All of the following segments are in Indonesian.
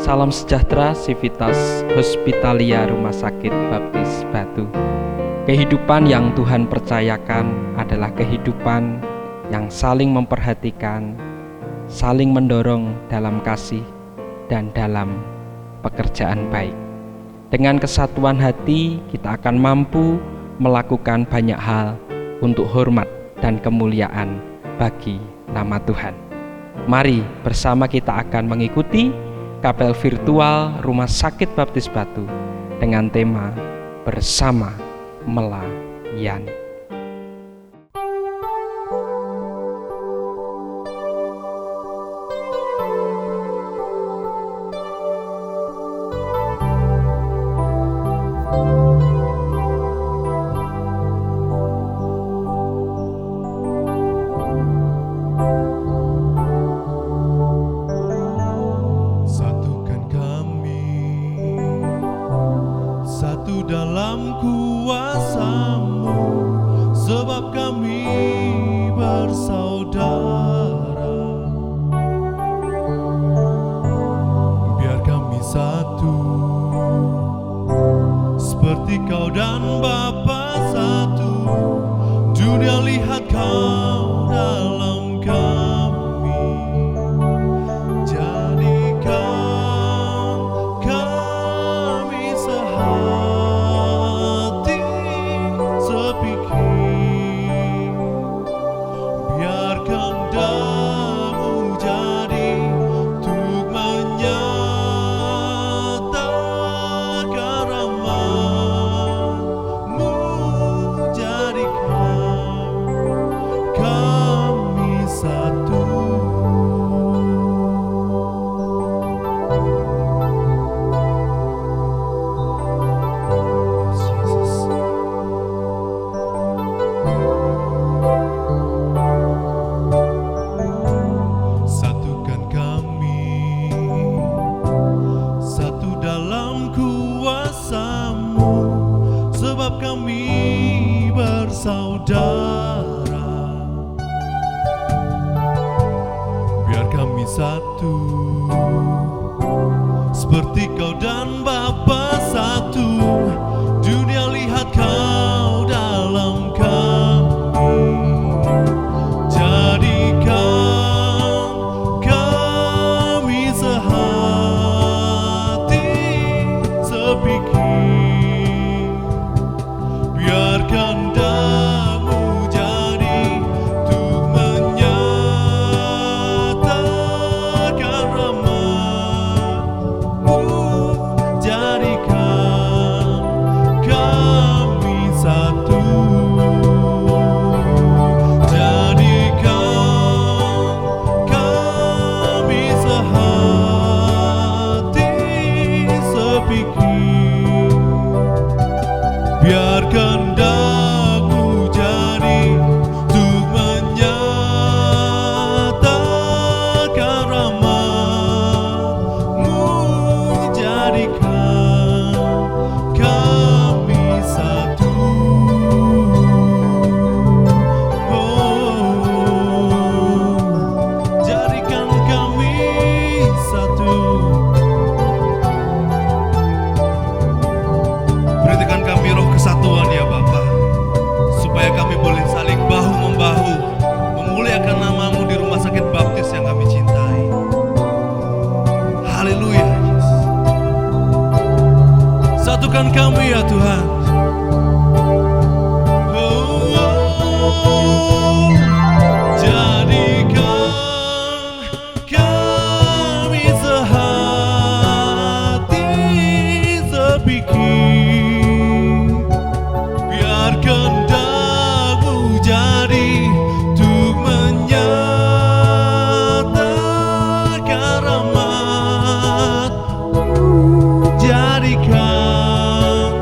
Salam sejahtera Civitas Hospitalia Rumah Sakit Baptis Batu. Kehidupan yang Tuhan percayakan adalah kehidupan yang saling memperhatikan, saling mendorong dalam kasih dan dalam pekerjaan baik. Dengan kesatuan hati, kita akan mampu melakukan banyak hal untuk hormat dan kemuliaan bagi nama Tuhan. Mari bersama kita akan mengikuti kapel virtual Rumah Sakit Baptis Batu dengan tema Bersama Melayani. Dalam kuasa-Mu, sebab kami bersaudara. Biar kami satu, seperti Kau dan Bapa satu. Dunia lihat Kau dalam kami, jadikan kami sehati. Kami bersaudara, biar kami satu, seperti Kau dan Bapa satu. Dunia lihat Kau dalam kami, jadikan kami sehati, sepikir. Biarkan kehendak-Mu jadi untuk menyatakan rahmat-Mu, jadikan kami satu, jadikan kami sehati, sepikir. Biarkan kehendak-Mu jadi untuk menyatakan rahmat-Mu, jadikan kami satu. Jadikan kami satu. Berikan kami roh kesatuan ya Bapa, supaya kami boleh saling bahu-membahu memuliakan nama-Mu di Rumah Sakit Baptis yang kami cintai. Haleluya Yesus. Satukan kami ya Tuhan. Jadikan kami sehati, sepikir. Kehendak-Mu jadi untuk menyatakan rahmat-Mu, jadikan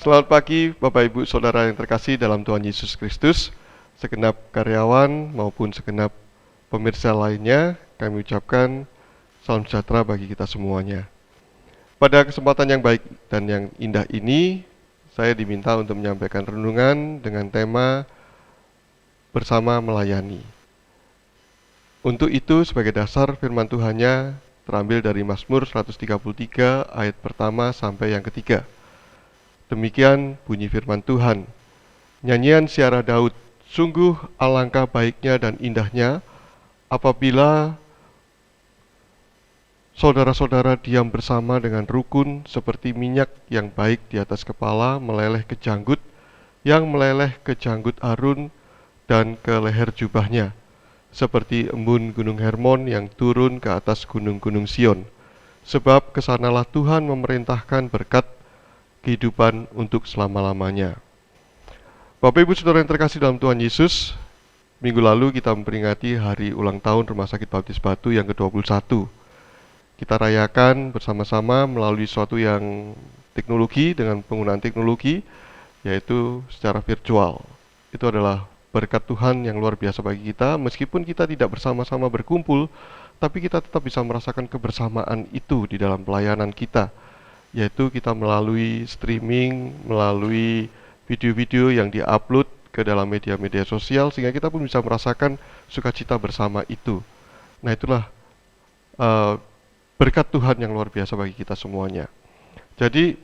Selamat pagi Bapak Ibu Saudara yang terkasih dalam Tuhan Yesus Kristus. Segenap karyawan maupun segenap pemirsa lainnya, kami ucapkan salam sejahtera bagi kita semuanya. Pada kesempatan yang baik dan yang indah ini, saya diminta untuk menyampaikan renungan dengan tema bersama melayani. Untuk itu sebagai dasar firman Tuhannya terambil dari Mazmur 133 ayat pertama sampai yang ketiga. Demikian bunyi firman Tuhan. Nyanyian Siara Daud, sungguh alangkah baiknya dan indahnya apabila saudara-saudara diam bersama dengan rukun seperti minyak yang baik di atas kepala meleleh ke janggut, yang meleleh ke janggut Harun dan ke leher jubahnya, seperti embun gunung Hermon yang turun ke atas gunung-gunung Sion. Sebab kesanalah Tuhan memerintahkan berkat kehidupan untuk selama-lamanya. Bapak Ibu Saudara yang terkasih dalam Tuhan Yesus, minggu lalu kita memperingati hari ulang tahun Rumah Sakit Baptis Batu yang ke-21. Kita rayakan bersama-sama melalui suatu yang teknologi, dengan penggunaan teknologi, yaitu secara virtual. Itu adalah berkat Tuhan yang luar biasa bagi kita. Meskipun kita tidak bersama-sama berkumpul, tapi kita tetap bisa merasakan kebersamaan itu di dalam pelayanan kita, yaitu kita melalui streaming, melalui video-video yang diupload ke dalam media-media sosial, sehingga kita pun bisa merasakan sukacita bersama itu. Nah, itulah berkat Tuhan yang luar biasa bagi kita semuanya. Jadi,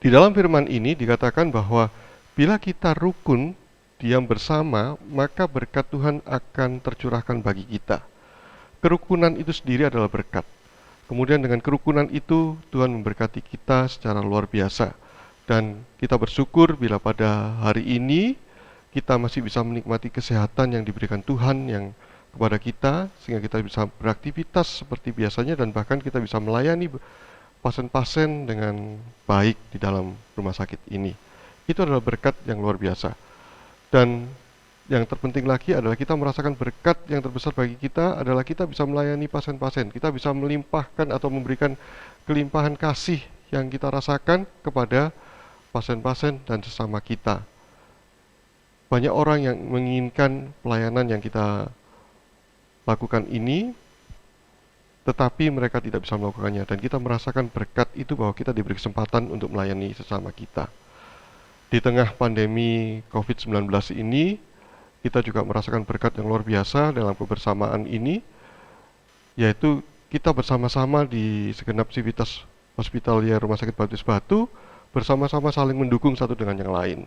di dalam firman ini dikatakan bahwa bila kita rukun, diam bersama, maka berkat Tuhan akan tercurahkan bagi kita. Kerukunan itu sendiri adalah berkat. Kemudian dengan kerukunan itu Tuhan memberkati kita secara luar biasa. Dan kita bersyukur bila pada hari ini kita masih bisa menikmati kesehatan yang diberikan Tuhan yang kepada kita, sehingga kita bisa beraktivitas seperti biasanya dan bahkan kita bisa melayani pasien-pasien dengan baik di dalam rumah sakit ini. Itu adalah berkat yang luar biasa. Dan yang terpenting lagi adalah kita merasakan berkat yang terbesar bagi kita adalah kita bisa melayani pasien-pasien. Kita bisa melimpahkan atau memberikan kelimpahan kasih yang kita rasakan kepada pasien-pasien dan sesama kita. Banyak orang yang menginginkan pelayanan yang kita lakukan ini, tetapi mereka tidak bisa melakukannya. Dan kita merasakan berkat itu bahwa kita diberi kesempatan untuk melayani sesama kita. Di tengah pandemi COVID-19 ini, kita juga merasakan berkat yang luar biasa dalam kebersamaan ini, yaitu kita bersama-sama di segenap sivitas hospitalia Rumah Sakit Baptis Batu, bersama-sama saling mendukung satu dengan yang lain.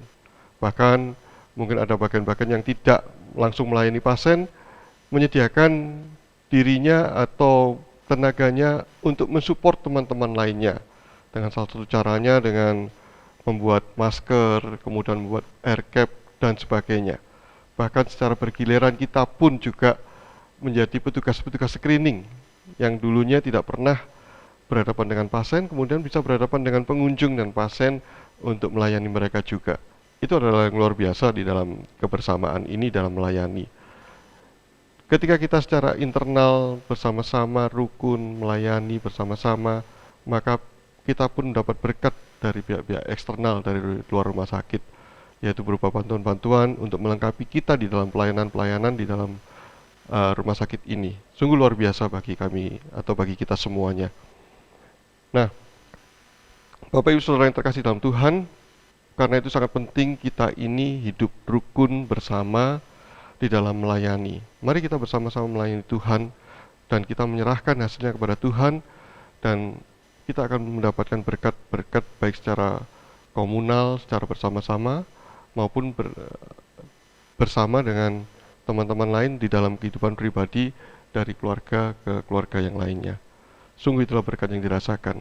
Bahkan mungkin ada bagian-bagian yang tidak langsung melayani pasien, menyediakan dirinya atau tenaganya untuk mensupport teman-teman lainnya. Dengan salah satu caranya dengan membuat masker, kemudian membuat air cap, dan sebagainya. Bahkan secara bergiliran kita pun juga menjadi petugas-petugas screening yang dulunya tidak pernah berhadapan dengan pasien, kemudian bisa berhadapan dengan pengunjung dan pasien untuk melayani mereka juga. Itu adalah yang luar biasa di dalam kebersamaan ini dalam melayani. Ketika kita secara internal bersama-sama rukun melayani bersama-sama, maka kita pun dapat berkat dari pihak-pihak eksternal dari luar rumah sakit, yaitu berupa bantuan-bantuan untuk melengkapi kita di dalam pelayanan-pelayanan di dalam rumah sakit ini. Sungguh luar biasa bagi kami atau bagi kita semuanya. Nah, Bapak Ibu Saudara yang terkasih dalam Tuhan, karena itu sangat penting kita ini hidup rukun bersama di dalam melayani. Mari kita bersama-sama melayani Tuhan dan kita menyerahkan hasilnya kepada Tuhan, dan kita akan mendapatkan berkat-berkat baik secara komunal, secara bersama-sama, maupun bersama dengan teman-teman lain di dalam kehidupan pribadi dari keluarga ke keluarga yang lainnya. Sungguh itulah berkat yang dirasakan.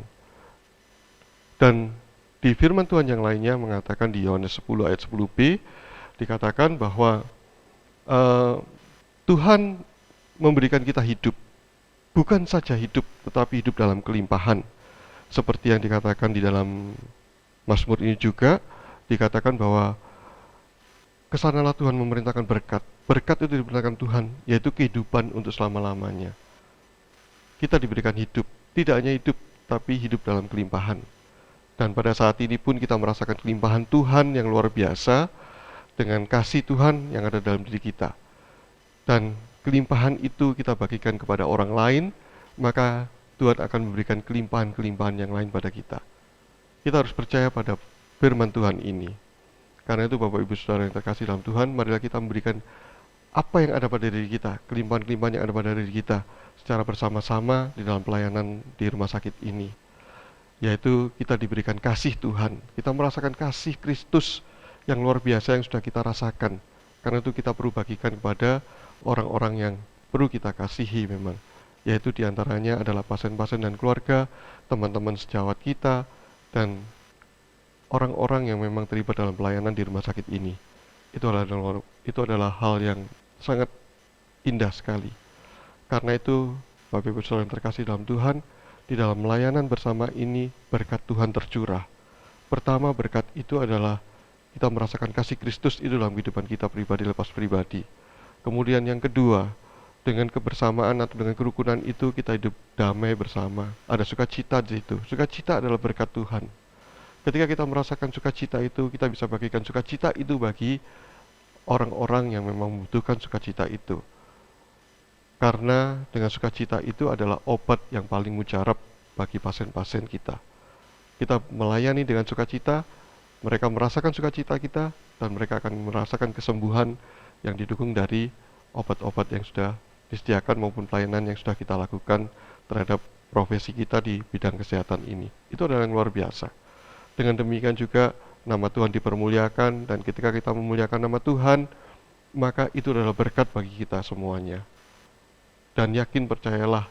Dan di firman Tuhan yang lainnya mengatakan di Yohanes 10 ayat 10b, dikatakan bahwa Tuhan memberikan kita hidup, bukan saja hidup, tetapi hidup dalam kelimpahan. Seperti yang dikatakan di dalam Mazmur ini juga, dikatakan bahwa kesanalah Tuhan memerintahkan berkat. Berkat itu diperintahkan Tuhan, yaitu kehidupan untuk selama-lamanya. Kita diberikan hidup, tidak hanya hidup, tapi hidup dalam kelimpahan. Dan pada saat ini pun kita merasakan kelimpahan Tuhan yang luar biasa dengan kasih Tuhan yang ada dalam diri kita. Dan kelimpahan itu kita bagikan kepada orang lain, maka Tuhan akan memberikan kelimpahan-kelimpahan yang lain pada kita. Kita harus percaya pada firman Tuhan ini. Karena itu Bapak Ibu Saudara yang terkasih dalam Tuhan, marilah kita memberikan apa yang ada pada diri kita, kelimpahan-kelimpahan yang ada pada diri kita secara bersama-sama di dalam pelayanan di rumah sakit ini. Yaitu kita diberikan kasih Tuhan, kita merasakan kasih Kristus yang luar biasa yang sudah kita rasakan. Karena itu kita perlu bagikan kepada orang-orang yang perlu kita kasihi memang. Yaitu diantaranya adalah pasien-pasien dan keluarga, teman-teman sejawat kita, dan orang-orang yang memang terlibat dalam pelayanan di rumah sakit ini. Itu adalah hal yang sangat indah sekali. Karena itu, Bapak Ibu Saudara yang terkasih dalam Tuhan, di dalam melayanan bersama ini berkat Tuhan tercurah. Pertama, berkat itu adalah kita merasakan kasih Kristus itu dalam kehidupan kita pribadi lepas pribadi. Kemudian yang kedua, dengan kebersamaan atau dengan kerukunan itu kita hidup damai bersama. Ada sukacita di situ. Sukacita adalah berkat Tuhan. Ketika kita merasakan sukacita itu, kita bisa bagikan sukacita itu bagi orang-orang yang memang membutuhkan sukacita itu. Karena dengan sukacita itu adalah obat yang paling mujarab bagi pasien-pasien kita. Kita melayani dengan sukacita, mereka merasakan sukacita kita, dan mereka akan merasakan kesembuhan yang didukung dari obat-obat yang sudah disediakan maupun pelayanan yang sudah kita lakukan terhadap profesi kita di bidang kesehatan ini. Itu adalah yang luar biasa. Dengan demikian juga nama Tuhan dipermuliakan, dan ketika kita memuliakan nama Tuhan, maka itu adalah berkat bagi kita semuanya. Dan yakin percayalah,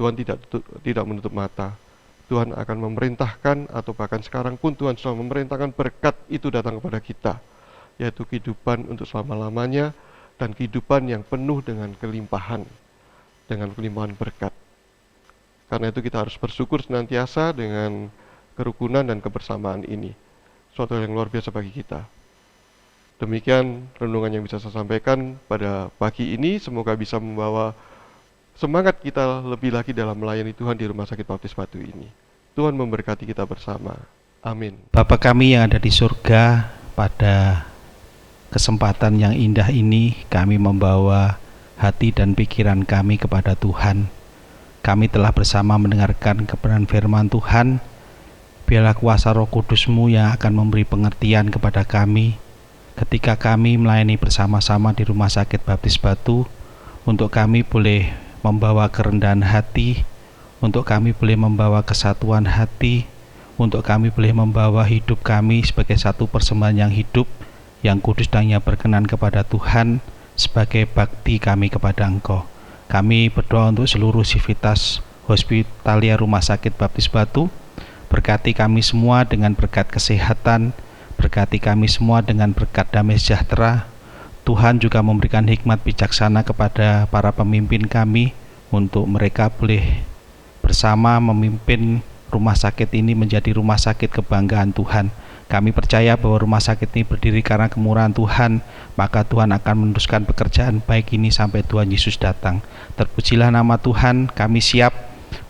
Tuhan tidak menutup mata. Tuhan akan memerintahkan, atau bahkan sekarang pun Tuhan sudah memerintahkan berkat itu datang kepada kita, yaitu kehidupan untuk selama-lamanya, dan kehidupan yang penuh dengan kelimpahan berkat. Karena itu kita harus bersyukur senantiasa dengan kerukunan dan kebersamaan ini. Suatu yang luar biasa bagi kita. Demikian renungan yang bisa saya sampaikan pada pagi ini. Semoga bisa membawa semangat kita lebih lagi dalam melayani Tuhan di Rumah Sakit Baptis Batu ini. Tuhan memberkati kita bersama. Amin. Bapa kami yang ada di surga, pada kesempatan yang indah ini kami membawa hati dan pikiran kami kepada Tuhan. Kami telah bersama mendengarkan kebenaran firman Tuhan. Biarlah kuasa Roh Kudus-Mu yang akan memberi pengertian kepada kami ketika kami melayani bersama-sama di Rumah Sakit Baptis Batu, untuk kami boleh membawa kerendahan hati, untuk kami boleh membawa kesatuan hati, untuk kami boleh membawa hidup kami sebagai satu persembahan yang hidup, yang kudus dan yang berkenan kepada Tuhan, sebagai bakti kami kepada Engkau. Kami berdoa untuk seluruh sivitas Hospitalia Rumah Sakit Baptis Batu. Berkati kami semua dengan berkat kesehatan, berkati kami semua dengan berkat damai sejahtera. Tuhan juga memberikan hikmat bijaksana kepada para pemimpin kami, untuk mereka boleh bersama memimpin rumah sakit ini menjadi rumah sakit kebanggaan Tuhan. Kami percaya bahwa rumah sakit ini berdiri karena kemurahan Tuhan, maka Tuhan akan meneruskan pekerjaan baik ini sampai Tuhan Yesus datang. Terpujilah nama Tuhan. Kami siap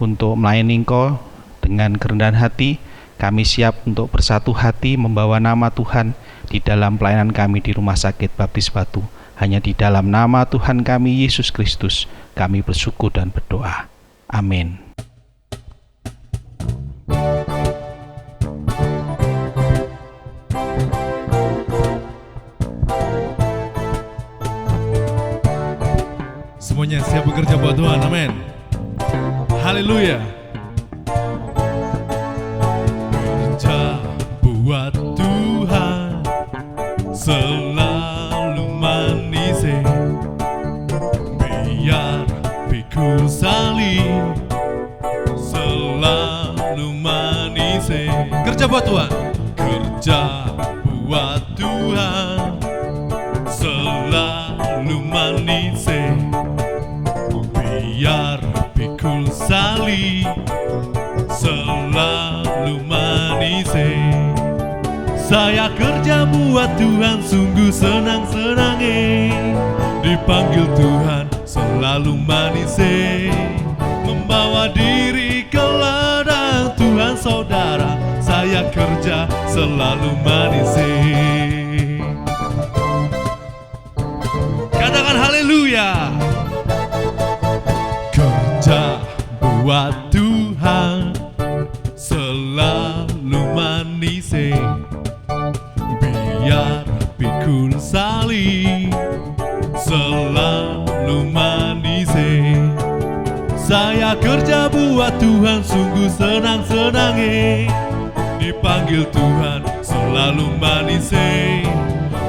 untuk melayani Engkau dengan kerendahan hati. Kami siap untuk bersatu hati membawa nama Tuhan di dalam pelayanan kami di Rumah Sakit Baptis Batu. Hanya di dalam nama Tuhan kami Yesus Kristus kami bersyukur dan berdoa. Amin. Semuanya siap bekerja buat Tuhan, amin. Haleluya. Kerja buat Tuhan selalu manis, biar pikul salib selalu manis. Kerja buat Tuhan, kerja buat Tuhan selalu manis, biar pikul salib selalu manis. Saya kerja buat Tuhan sungguh senang-senang, dipanggil Tuhan selalu manis, membawa diri ke ladang Tuhan saudara. Saya saya kerja selalu manis. Katakan haleluya. Kerja buat Tuhan selalu manis, biar pikul salib selalu manis. Saya kerja buat Tuhan sungguh senang-senang, dipanggil Tuhan selalu manis,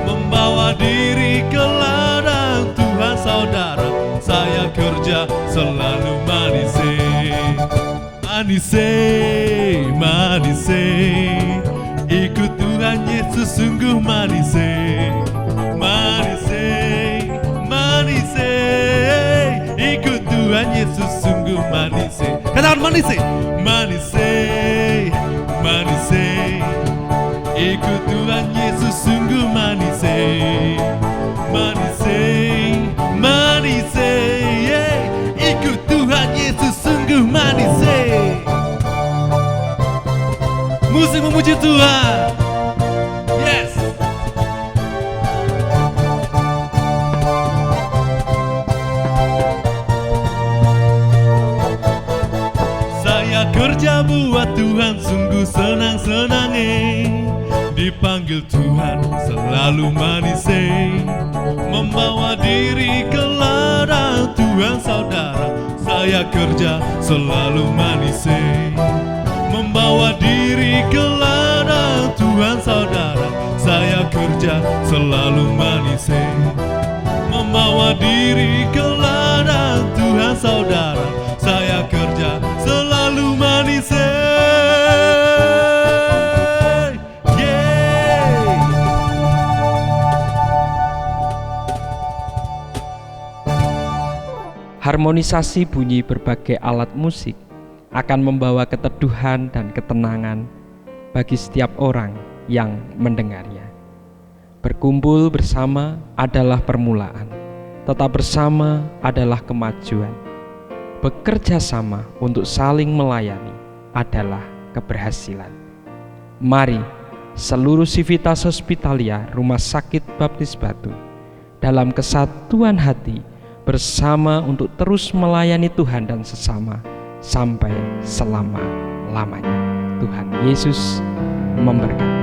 membawa diri ke ladang Tuhan saudara. Saya kerja selalu manis, manis, manis, ikut Tuhan Yesus sungguh manis, manis, manis, ikut Tuhan Yesus sungguh manis. Katakan manis, manis, manis, ikut Tuhan Yesus sungguh manis, manis, manis, ikut Tuhan Yesus sungguh manis. Musik memuji Tuhan. Yes. Saya kerja buat Tuhan sungguh senang-senang, dipanggil Tuhan selalu manis, membawa diri ke ladang Tuhan saudara. Saya kerja selalu manis, membawa diri ke ladang Tuhan saudara. Saya kerja selalu manis, membawa diri ke ladang Tuhan saudara. Saya kerja selalu manis. Harmonisasi bunyi berbagai alat musik akan membawa keteduhan dan ketenangan bagi setiap orang yang mendengarnya. Berkumpul bersama adalah permulaan, tetap bersama adalah kemajuan. Bekerja sama untuk saling melayani adalah keberhasilan. Mari seluruh Civitas Hospitalia Rumah Sakit Baptis Batu dalam kesatuan hati bersama untuk terus melayani Tuhan dan sesama sampai selama-lamanya. Tuhan Yesus memberkati.